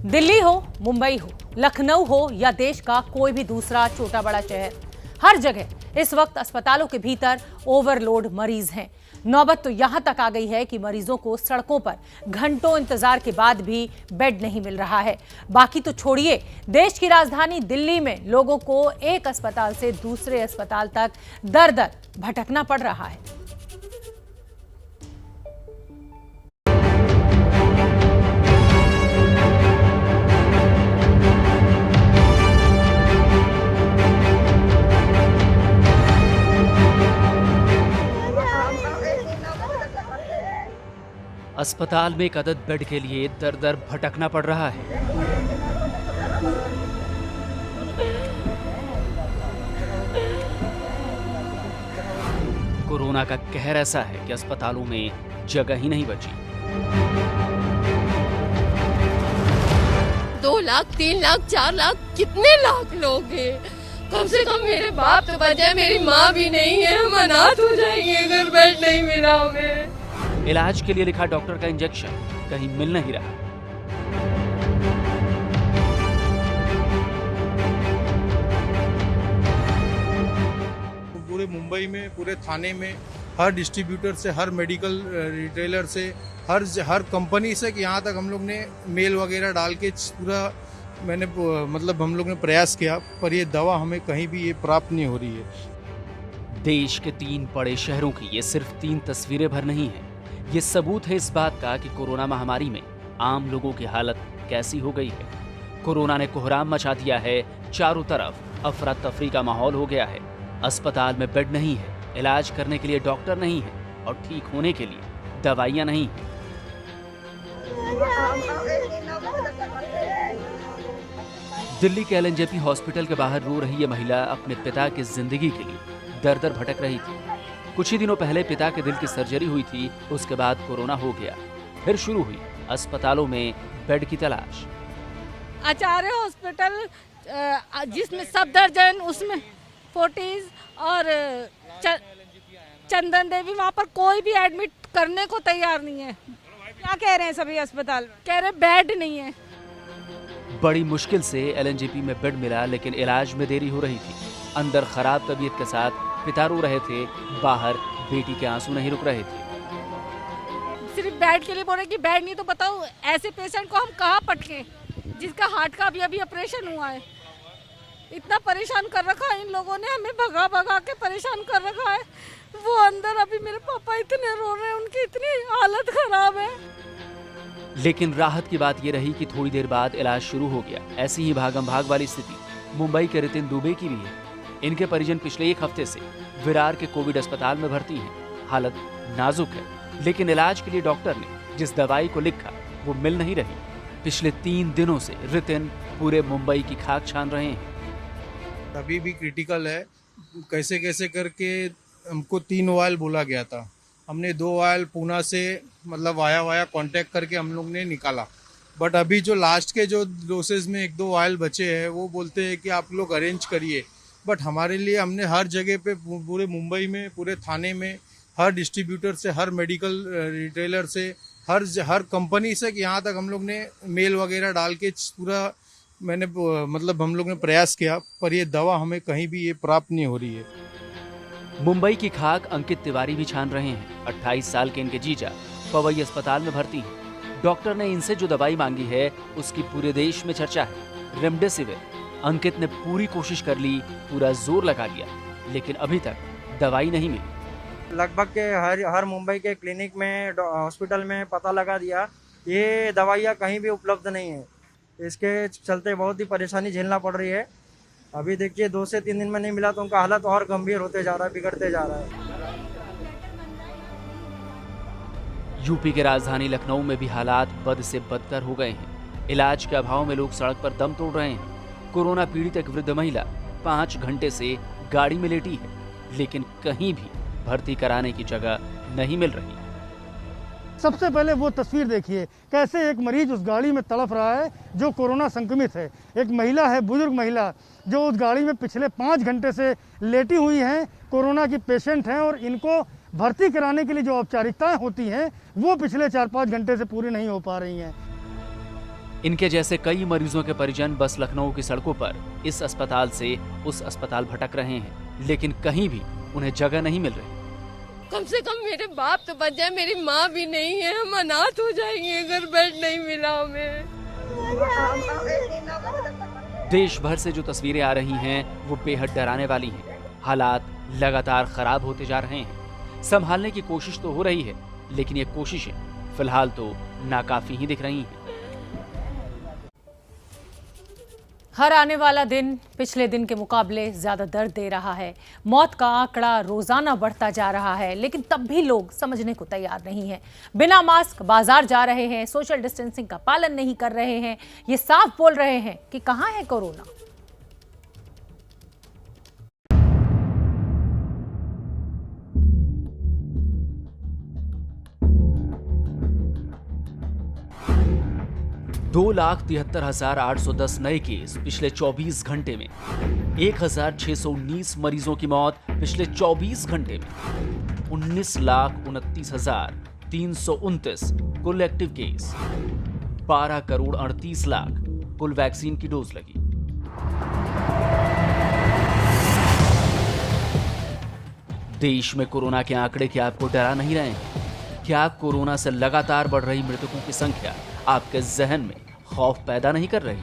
दिल्ली हो, मुंबई हो, लखनऊ हो या देश का कोई भी दूसरा छोटा बड़ा शहर, हर जगह इस वक्त अस्पतालों के भीतर ओवरलोड मरीज हैं। नौबत तो यहां तक आ गई है कि मरीजों को सड़कों पर घंटों इंतजार के बाद भी बेड नहीं मिल रहा है। बाकी तो छोड़िए, देश की राजधानी दिल्ली में लोगों को एक अस्पताल से दूसरे अस्पताल तक दर दर भटकना पड़ रहा है। अस्पताल में एक अदद बेड के लिए दर दर भटकना पड़ रहा है। कोरोना का कहर ऐसा है कि अस्पतालों में जगह ही नहीं बची। 2 लाख, 3 लाख, 4 लाख, कितने लाख लोग हैं। कम से कम मेरे बाप तो बचे, मेरी माँ भी नहीं है, हम अनाथ हो जाएंगे अगर बेड नहीं मिला हमें। इलाज के लिए लिखा डॉक्टर का इंजेक्शन कहीं मिल नहीं रहा। पूरे मुंबई में, पूरे थाने में, हर डिस्ट्रीब्यूटर से, हर मेडिकल रिटेलर से, हर कंपनी से कि यहाँ तक हम लोग ने मेल वगैरह डाल के पूरा हम लोग ने प्रयास किया, पर ये दवा हमें कहीं भी ये प्राप्त नहीं हो रही है। देश के 3 बड़े शहरों की ये सिर्फ 3 तस्वीरें भर नहीं है, ये सबूत है इस बात का कि कोरोना महामारी में आम लोगों की हालत कैसी हो गई है। कोरोना ने कोहराम मचा दिया है, चारों तरफ अफरा तफरी का माहौल हो गया है। अस्पताल में बेड नहीं है, इलाज करने के लिए डॉक्टर नहीं है और ठीक होने के लिए दवाइयां नहीं है। दिल्ली के एलएनजेपी हॉस्पिटल के बाहर रो रही ये महिला अपने पिता की जिंदगी के लिए दर दर भटक रही थी। कुछ ही दिनों पहले पिता के दिल की सर्जरी हुई थी, उसके बाद कोरोना हो गया। फिर शुरू हुई अस्पतालों में बेड की तलाश। आचार्य हॉस्पिटल जिसमें सफदरजंग, उसमें फोर्टिस और चंदन देवी, वहाँ पर कोई भी एडमिट करने को तैयार नहीं है। क्या कह रहे हैं सभी अस्पताल में? कह रहे बेड नहीं है। बड़ी मुश्किल से एलएनजेपी में बेड मिला, लेकिन इलाज में देरी हो रही थी। अंदर खराब तबीयत के साथ पिता रो रहे थे, बाहर बेटी के आंसू नहीं रुक रहे थे। सिर्फ बेड के लिए बोल रहे कि बेड नहीं, तो बताओ ऐसे पेशेंट को हम कहाँ पटके, जिसका हार्ट का अभी ऑपरेशन हुआ है। इतना परेशान कर रखा है इन लोगों ने, हमें भगा भगा के परेशान कर रखा है। वो अंदर अभी मेरे पापा इतने रो रहे हैं, उनकी इतनी हालत खराब है। लेकिन राहत की बात ये रही कि थोड़ी देर बाद इलाज शुरू हो गया। ऐसी ही भागम भाग वाली स्थिति मुंबई के रितिन दुबे की भी है। इनके परिजन पिछले 1 हफ्ते से विरार के कोविड अस्पताल में भर्ती हैं। हालत नाजुक है, लेकिन इलाज के लिए डॉक्टर ने जिस दवाई को लिखा वो मिल नहीं रही। पिछले 3 दिनों से रितिन पूरे मुंबई की खाक छान रहे हैं। अभी भी क्रिटिकल है। कैसे कैसे करके हमको 3 वायल बोला गया था, हमने 2 वायल पूना से वाया कांटेक्ट करके हम लोग ने निकाला। बट अभी जो लास्ट के जो डोसेज में 1-2 वायल बचे हैं, वो बोलते हैं कि आप लोग अरेंज करिए। बट हमारे लिए हमने हर जगह पे, पूरे मुंबई में, पूरे थाने में, हर डिस्ट्रीब्यूटर से, हर मेडिकल रिटेलर से, हर कंपनी से कि यहाँ तक हम लोग ने मेल वगैरह डाल के पूरा हम लोग ने प्रयास किया, पर ये दवा हमें कहीं भी ये प्राप्त नहीं हो रही है। मुंबई की खाक अंकित तिवारी भी छान रहे हैं। 28 साल के इनके जीजा पवई अस्पताल में भर्ती हैं। डॉक्टर ने इनसे जो दवाई मांगी है उसकी पूरे देश में चर्चा है, रेमडेसिविर। अंकित ने पूरी कोशिश कर ली, पूरा जोर लगा लिया, लेकिन अभी तक दवाई नहीं मिली। लगभग के हर मुंबई के क्लिनिक में, हॉस्पिटल में पता लगा दिया, ये दवाइयाँ कहीं भी उपलब्ध नहीं है। इसके चलते बहुत ही परेशानी झेलना पड़ रही है। अभी देखिए 2 से 3 दिन में नहीं मिला तो उनका हालत और गंभीर होते जा रहा है, बिगड़ते जा रहा है। यूपी के राजधानी लखनऊ में भी हालात बद से बदतर हो गए हैं। इलाज के अभाव में लोग सड़क पर दम तोड़ रहे हैं। कोरोना पीड़ित एक वृद्ध महिला 5 घंटे से गाड़ी में लेटी है, लेकिन कहीं भी भर्ती कराने की जगह नहीं मिल रही। सबसे पहले वो तस्वीर देखिए, कैसे एक मरीज उस गाड़ी में तड़प रहा है जो कोरोना संक्रमित है। एक महिला है, बुजुर्ग महिला, जो उस गाड़ी में पिछले 5 घंटे से लेटी हुई हैं, कोरोना की पेशेंट हैं, और इनको भर्ती कराने के लिए जो औपचारिकताएं होती हैं वो पिछले 4-5 घंटे से पूरी नहीं हो पा रही हैं। इनके जैसे कई मरीजों के परिजन बस लखनऊ की सड़कों पर इस अस्पताल से उस अस्पताल भटक रहे हैं, लेकिन कहीं भी उन्हें जगह नहीं मिल रही। कम से कम मेरे बाप तो बच जाए, मेरी माँ भी नहीं है, हम अनाथ हो जाएंगे अगर बेड नहीं मिला हमें। देश भर से जो तस्वीरें आ रही हैं वो बेहद डराने वाली हैं। हालात लगातार खराब होते जा रहे हैं। संभालने की कोशिश तो हो रही है, लेकिन ये कोशिशें फिलहाल तो नाकाफी ही दिख रही हैं। हर आने वाला दिन पिछले दिन के मुकाबले ज्यादा दर्द दे रहा है। मौत का आंकड़ा रोजाना बढ़ता जा रहा है, लेकिन तब भी लोग समझने को तैयार नहीं हैं। बिना मास्क बाजार जा रहे हैं, सोशल डिस्टेंसिंग का पालन नहीं कर रहे हैं, ये साफ बोल रहे हैं कि कहां है कोरोना। दो 2,73,810 नए केस पिछले 24 घंटे में, 1,619 मरीजों की मौत पिछले 24 घंटे में, 19,29,329 कुल एक्टिव केस, 12,38,00,000 कुल वैक्सीन की डोज लगी। देश में कोरोना के आंकड़े क्या आपको डरा नहीं रहे हैं? क्या कोरोना से लगातार बढ़ रही मृतकों की संख्या आपके जहन में खौफ पैदा नहीं कर रही?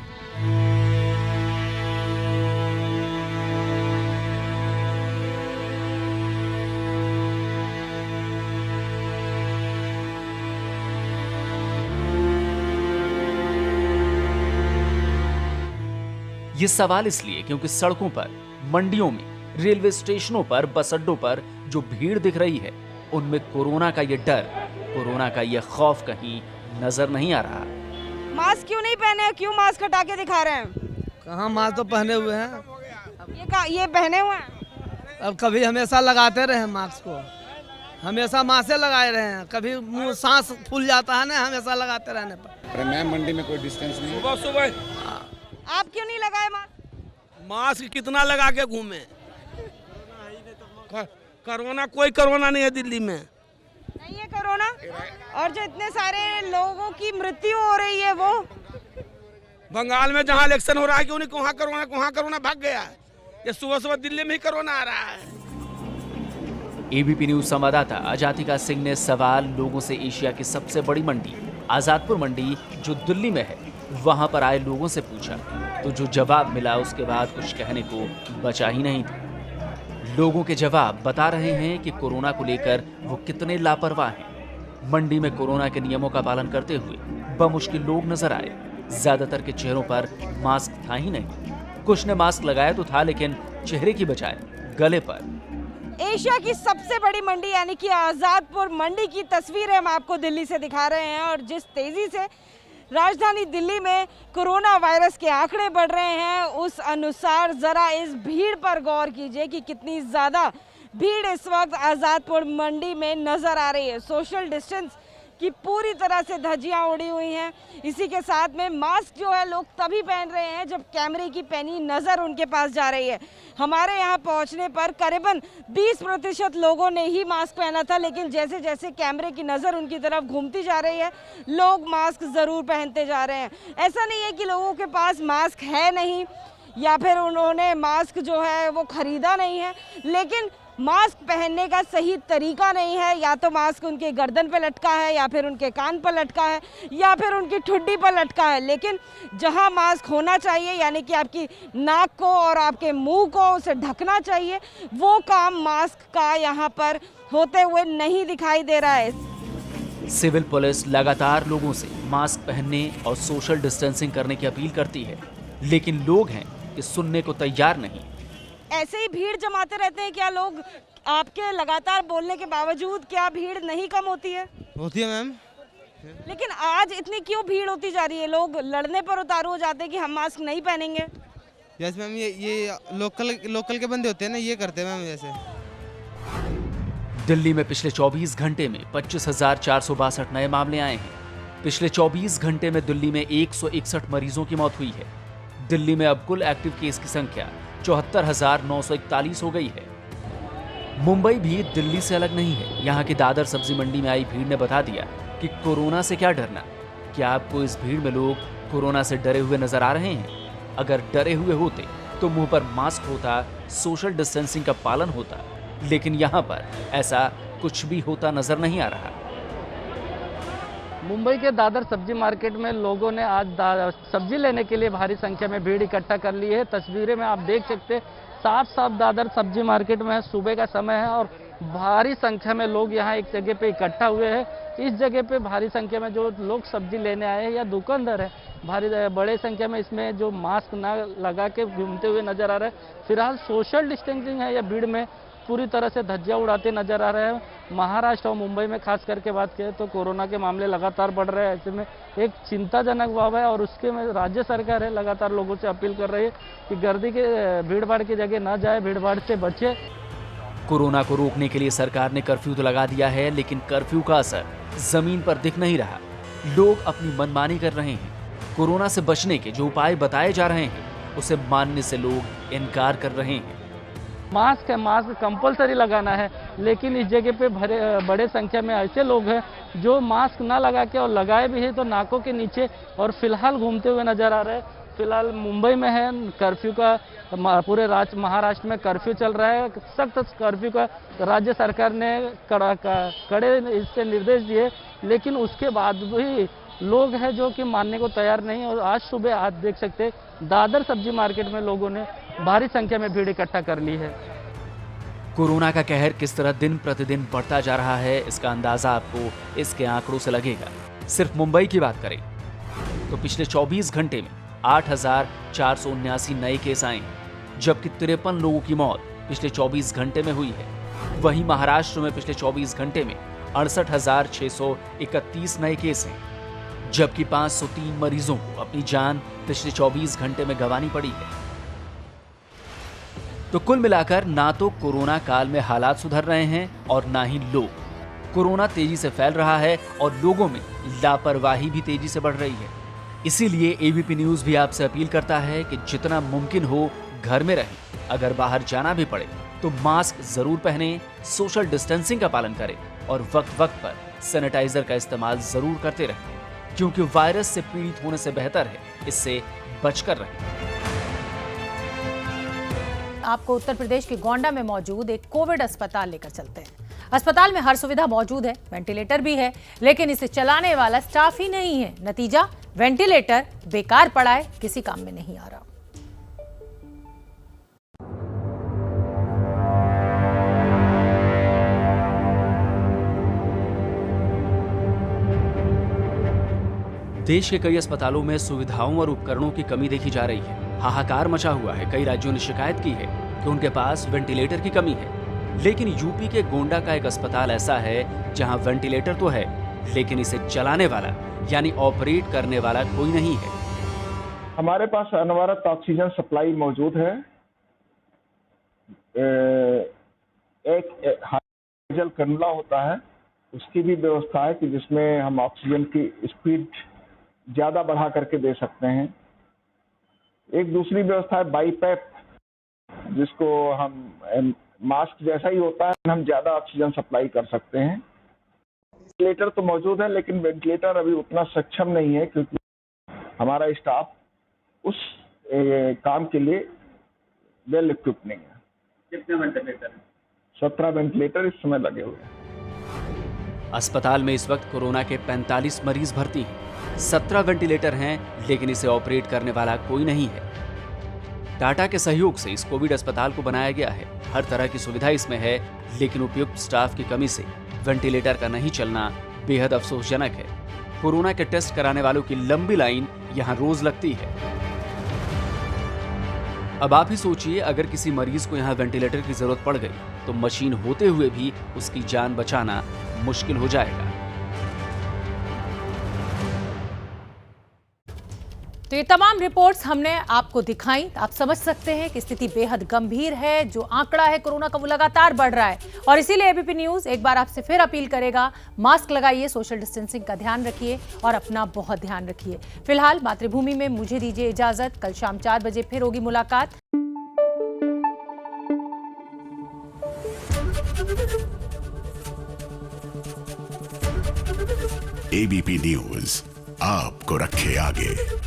ये सवाल इसलिए क्योंकि सड़कों पर, मंडियों में, रेलवे स्टेशनों पर, बस अड्डों पर जो भीड़ दिख रही है, उनमें कोरोना का ये डर, कोरोना का ये खौफ कहीं नजर नहीं आ रहा। मास्क क्यों नहीं पहने, क्यों मास्क हटा के दिखा रहे हैं? कहाँ मास्क तो पहने हुए हैं। ये पहने हुए हैं? अब कभी हमेशा लगाते रहे मास्क को, हमेशा मास्क लगाए रहे हैं। कभी मुंह सांस फूल जाता है ना हमेशा लगाते रहने पर। मैं मंडी में कोई डिस्टेंस नहीं। सुबह सुबह आप क्यों नहीं लगाए मास्क? मास्क कितना लगा के घूमे? कोरोना, कोई कोरोना नहीं है दिल्ली में। नहीं है कोरोना। और जो इतने सारे लोगों की मृत्यु हो रही है वो बंगाल में जहाँ इलेक्शन हो रहा है, क्यों नहीं वहाँ कोरोना भाग गया। ये सुबह सुबह दिल्ली में ही कोरोना आ रहा है। एबीपी न्यूज संवाददाता अजातिका सिंह ने सवाल लोगों से एशिया की सबसे बड़ी मंडी आजादपुर मंडी जो दिल्ली में है वहां पर आए लोगों से पूछा, तो जो जवाब मिला उसके बाद कुछ कहने को बचा ही नहीं था। लोगों के जवाब बता रहे हैं कि कोरोना को लेकर वो कितने लापरवाह हैं। मंडी में कोरोना के नियमों का पालन करते हुए बमुश्किल लोग नजर आए। ज्यादातर के चेहरों पर मास्क था ही नहीं। कुछ ने मास्क लगाया तो था, लेकिन चेहरे की बजाय गले पर। एशिया की सबसे बड़ी मंडी यानी कि आजादपुर मंडी की तस्वीरें हम आपको दिल्ली से दिखा रहे हैं। और जिस तेजी से राजधानी दिल्ली में कोरोना वायरस के आंकड़े बढ़ रहे हैं, उस अनुसार जरा इस भीड़ पर गौर कीजिए कि कितनी ज्यादा भीड़ इस वक्त आजादपुर मंडी में नजर आ रही है। सोशल डिस्टेंस की पूरी तरह से धज्जियां उड़ी हुई हैं। इसी के साथ में मास्क जो है लोग तभी पहन रहे हैं जब कैमरे की पैनी नज़र उनके पास जा रही है। हमारे यहाँ पहुँचने पर करीबन 20% लोगों ने ही मास्क पहना था, लेकिन जैसे जैसे कैमरे की नज़र उनकी तरफ घूमती जा रही है, लोग मास्क ज़रूर पहनते जा रहे हैं। ऐसा नहीं है कि लोगों के पास मास्क है नहीं या फिर उन्होंने मास्क जो है वो ख़रीदा नहीं है, लेकिन मास्क पहनने का सही तरीका नहीं है। या तो मास्क उनके गर्दन पे लटका है, या फिर उनके कान पर लटका है, या फिर उनकी ठुड्डी पर लटका है। लेकिन जहां मास्क होना चाहिए यानी कि आपकी नाक को और आपके मुंह को उसे ढकना चाहिए, वो काम मास्क का यहां पर होते हुए नहीं दिखाई दे रहा है। सिविल पुलिस लगातार लोगों से मास्क पहनने और सोशल डिस्टेंसिंग करने की अपील करती है, लेकिन लोग हैं कि सुनने को तैयार नहीं। ऐसे ही भीड़ जमाते रहते हैं क्या लोग? आपके लगातार बोलने के बावजूद क्या भीड़ नहीं कम होती है? होती है मैम। लेकिन आज इतनी क्यों भीड़ होती जा रही है? लोग लड़ने पर उतारू हो जाते हैं कि हम मास्क नहीं पहनेंगे। यस मैम, ये लोकल के बंदे होते हैं ना, ये करते हैं मैम। जैसे दिल्ली में पिछले 24 घंटे में 25,462 नए मामले आए हैं। पिछले 24 घंटे में दिल्ली में 161 मरीजों की मौत हुई है। दिल्ली में अब कुल एक्टिव केस की संख्या 74,941 हो गई है। मुंबई भी दिल्ली से अलग नहीं है। यहाँ की दादर सब्जी मंडी में आई भीड़ ने बता दिया कि कोरोना से क्या डरना। क्या आपको इस भीड़ में लोग कोरोना से डरे हुए नजर आ रहे हैं? अगर डरे हुए होते तो मुंह पर मास्क होता, सोशल डिस्टेंसिंग का पालन होता, लेकिन यहाँ पर ऐसा कुछ भी होता नजर नहीं आ रहा। मुंबई के दादर सब्जी मार्केट में लोगों ने आज सब्जी लेने के लिए भारी संख्या में भीड़ इकट्ठा कर ली है। तस्वीरें में आप देख सकते हैं, साफ दादर सब्जी मार्केट में सुबह का समय है और भारी संख्या में लोग यहाँ एक जगह पे इकट्ठा हुए हैं। इस जगह पे भारी संख्या में जो लोग सब्जी लेने आए हैं या दुकानदार है, बड़े संख्या में इसमें जो मास्क ना लगा के घूमते हुए नजर आ रहे हैं। फिलहाल सोशल डिस्टेंसिंग है या भीड़ में पूरी तरह से धज्जियां उड़ाते नजर आ रहे हैं। महाराष्ट्र और मुंबई में खास करके बात करें तो कोरोना के मामले लगातार बढ़ रहे हैं। ऐसे में एक चिंताजनक भाव है और उसके में राज्य सरकार है लगातार लोगों से अपील कर रही है कि गर्दी के भीड़ भाड़ की जगह न जाए, भीड़ भाड़ से बचे। कोरोना को रोकने के लिए सरकार ने कर्फ्यू तो लगा दिया है, लेकिन कर्फ्यू का असर जमीन पर दिख नहीं रहा। लोग अपनी मनमानी कर रहे हैं। कोरोना से बचने के जो उपाय बताए जा रहे हैं उसे मानने से लोग इनकार कर रहे हैं। मास्क है, मास्क कंपलसरी लगाना है, लेकिन इस जगह पे बड़े संख्या में ऐसे लोग हैं जो मास्क ना लगा के और लगाए भी है तो नाकों के नीचे और फिलहाल घूमते हुए नजर आ रहे हैं। फिलहाल मुंबई में है कर्फ्यू का, पूरे महाराष्ट्र में कर्फ्यू चल रहा है। सख्त कर्फ्यू का राज्य सरकार ने कड़े इससे निर्देश दिए, लेकिन उसके बाद भी लोग हैं जो कि मानने को तैयार नहीं। और आज सुबह आप देख सकते दादर सब्जी मार्केट में लोगों ने भारी संख्या में भीड़ इकट्ठा कर ली है। कोरोना का कहर किस तरह दिन प्रतिदिन बढ़ता जा रहा है, इसका अंदाजा आपको इसके आंकड़ों से लगेगा। सिर्फ मुंबई की बात करें तो पिछले 24 घंटे में 8,479 नए केस आए, जबकि 53 लोगों की मौत पिछले 24 घंटे में हुई है। वहीं महाराष्ट्र में पिछले 24 घंटे में 68,631 नए केस हैं, जबकि 503 मरीजों को अपनी जान पिछले 24 घंटे में गंवानी पड़ी है। तो कुल मिलाकर ना तो कोरोना काल में हालात सुधर रहे हैं और ना ही लोग। कोरोना तेजी से फैल रहा है और लोगों में लापरवाही भी तेजी से बढ़ रही है। इसीलिए एबीपी न्यूज भी आपसे अपील करता है कि जितना मुमकिन हो घर में रहें। अगर बाहर जाना भी पड़े तो मास्क जरूर पहनें, सोशल डिस्टेंसिंग का पालन करें और वक्त वक्त पर सैनिटाइजर का इस्तेमाल जरूर करते रहें, क्योंकि वायरस से पीड़ित होने से बेहतर है इससे बचकर रहें। आपको उत्तर प्रदेश के गोंडा में मौजूद एक कोविड अस्पताल लेकर चलते हैं। अस्पताल में हर सुविधा मौजूद है, वेंटिलेटर भी है, लेकिन इसे चलाने वाला स्टाफ ही नहीं है। नतीजा, वेंटिलेटर बेकार पड़ा है, किसी काम में नहीं आ रहा। देश के कई अस्पतालों में सुविधाओं और उपकरणों की कमी देखी जा रही है। हाहाकार मचा हुआ है। कई राज्यों ने शिकायत की है कि उनके पास वेंटिलेटर की कमी है, लेकिन यूपी के गोंडा का एक अस्पताल ऐसा है जहां वेंटिलेटर तो है, लेकिन इसे चलाने वाला यानी ऑपरेट करने वाला कोई नहीं है। हमारे पास अनवरत ऑक्सीजन सप्लाई मौजूद है। एक हाइड्रोजन कैनुला होता है, उसकी भी व्यवस्था है कि जिसमें हम ऑक्सीजन की स्पीड ज्यादा बढ़ा करके दे सकते हैं। एक दूसरी व्यवस्था है बाईपैप, जिसको हम मास्क जैसा ही होता है, हम ज्यादा ऑक्सीजन सप्लाई कर सकते हैं। वेंटिलेटर तो मौजूद है, लेकिन वेंटिलेटर अभी उतना सक्षम नहीं है क्योंकि हमारा स्टाफ उस काम के लिए वेल इक्विप्ड नहीं है। कितने वेंटिलेटर हैं? 17 वेंटिलेटर इस समय लगे हुए हैं। अस्पताल में इस वक्त कोरोना के 45 मरीज भर्ती हैं। 17 वेंटिलेटर हैं, लेकिन इसे ऑपरेट करने वाला कोई नहीं है। टाटा के सहयोग से इस कोविड अस्पताल को बनाया गया है। हर तरह की सुविधा इसमें है, लेकिन उपयुक्त स्टाफ की कमी से वेंटिलेटर का नहीं चलना बेहद अफसोसजनक है। कोरोना के टेस्ट कराने वालों की लंबी लाइन यहाँ रोज लगती है। अब आप ही सोचिए, अगर किसी मरीज को यहाँ वेंटिलेटर की जरूरत पड़ गई तो मशीन होते हुए भी उसकी जान बचाना मुश्किल हो जाएगा। तो ये तमाम रिपोर्ट्स हमने आपको दिखाई। आप समझ सकते हैं कि स्थिति बेहद गंभीर है। जो आंकड़ा है कोरोना का वो लगातार बढ़ रहा है और इसीलिए एबीपी न्यूज एक बार आपसे फिर अपील करेगा, मास्क लगाइए, सोशल डिस्टेंसिंग का ध्यान रखिए और अपना बहुत ध्यान रखिए। फिलहाल मातृभूमि में मुझे दीजिए इजाजत। कल शाम 4 बजे फिर होगी मुलाकात। एबीपी न्यूज आपको रखे आगे।